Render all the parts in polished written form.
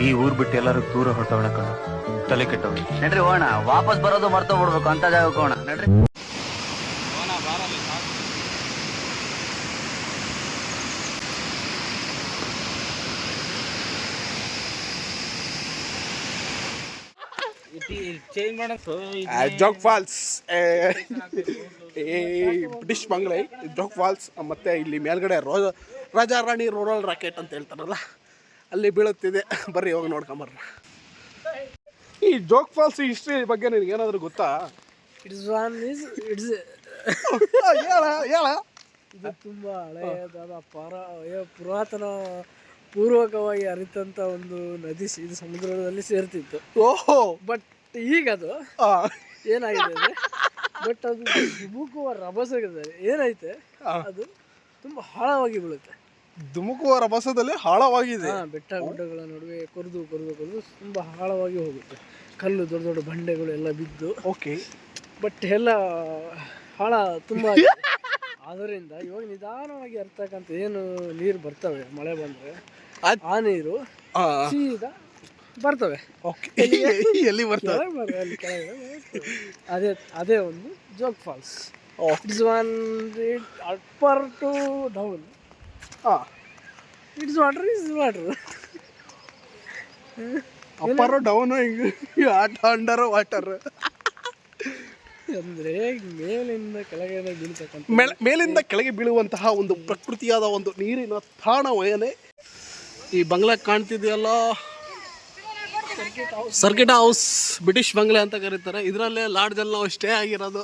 ಈ ಊರ್ ಬಿಟ್ಟು ಎಲ್ಲರೂ ದೂರ ಹೊರಟವಣ ಕಣ, ತಲೆ ಕೆಟ್ಟವನು. ನಡ್ರಿ ಹೋಣ, ವಾಪಸ್ ಬರೋದು ಮರ್ತೋಗ್ಬಿಡ್ಬೇಕು ಅಂತ ಜಾಗಕ್ಕೆ ಹೋಣ. ನಡ್ರಿ ಜೋಗ್ ಫಾಲ್ಸ್, ಬ್ರಿಟಿಷ್ ಬಂಗ್ಲೆ ಜೋಗ್ ಫಾಲ್ಸ್. ಮತ್ತು ಇಲ್ಲಿ ಮೇಲ್ಗಡೆ ರಾಜಾ ರಾಣಿ ರೂರಲ್ ರಾಕೆಟ್ ಅಂತ ಹೇಳ್ತಾರಲ್ಲ, ಅಲ್ಲಿ ಬೀಳುತ್ತಿದೆ. ಬರ್ರಿ ಹೋಗಿ ನೋಡ್ಕೊಂಬರ್ರಿ. ಈ ಜೋಗ್ ಫಾಲ್ಸ್ ಹಿಸ್ಟ್ರಿ ಬಗ್ಗೆ ನಿನಗೆ ಏನಾದರೂ ಗೊತ್ತಾ? ಹೇಳ. ಇದು ತುಂಬ ಹಳೆಯದಾದ ಪುರಾತನ ಪೂರ್ವಕವಾಗಿ ಹರಿತಂಥ ಒಂದು ನದಿ. ಇದು ಸಮುದ್ರದಲ್ಲಿ ಸೇರ್ತಿತ್ತು. ಓಹೋ. ಬಟ್ ಈಗ ಅದು ಏನಾಗಿದೆ ಅಂದರೆ, ಬಟ್ ಅದು ಧುಮುಕುವ ರಭಸದಲ್ಲಿ ಏನೈತೆ ಅದು ತುಂಬ ಆಳವಾಗಿ ಬೀಳುತ್ತೆ. ಧುಮುಕುವ ರಭಸದಲ್ಲಿ ಆಳವಾಗಿದೆ. ಬೆಟ್ಟ ಗುಡ್ಡಗಳ ನಡುವೆ ಕೊರೆದು ತುಂಬ ಆಳವಾಗಿ ಹೋಗುತ್ತೆ. ಕಲ್ಲು ದೊಡ್ಡ ದೊಡ್ಡ ಬಂಡೆಗಳು ಎಲ್ಲ ಬಿದ್ದು. ಓಕೆ. ಬಟ್ ಎಲ್ಲ ಆಳ ತುಂಬ ಆದ್ದರಿಂದ ಇವಾಗ ನಿಧಾನವಾಗಿ ಹರ್ತಕ್ಕಂಥ ಏನು ನೀರು ಬರ್ತವೆ, ಮಳೆ ಬಂದರೆ ಆ ನೀರು ಸೀದಾ ಬರ್ತವೆ. ಎಲ್ಲಿ ಬರ್ತವೆ? ಅಲ್ಲಿ ಕೆಳಗಡೆ ಅದೇ ಒಂದು Jog falls. It's one upper to down. It's water upper down, under water ಅಂದರೆ ಮೇಲಿಂದ ಕೆಳಗಡೆ ಬೀಳ್ತಕ್ಕಂಥ, ಮೇಲಿಂದ ಕೆಳಗೆ ಬೀಳುವಂತಹ ಒಂದು ಪ್ರಕೃತಿಯಾದ ಒಂದು ನೀರಿನ ತಾಣವಯನೇ ಈ ಬಂಗ್ಲೆ ಕಾಣ್ತಿದೆಯಲ್ಲ, ಸರ್ಕಿಟ್ ಹೌಸ್. ಬ್ರಿಟಿಷ್ ಬಂಗ್ಲೆ ಅಂತ ಕರೀತಾರೆ. ಇದರಲ್ಲೇ ಲಾಡ್ಜಲ್ಲಿ ನಾವು ಸ್ಟೇ ಆಗಿರೋದು.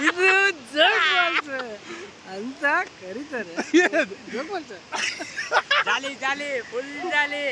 ಇದು ಜೋಗ್ ಫಾಲ್ಸ್ ಅಂತ ಕರೀತಾರೆ. ಜೋಗ್ ಫಾಲ್ಸ್ ಜಾಲಿ ಫುಲ್ ಜಾಲಿ.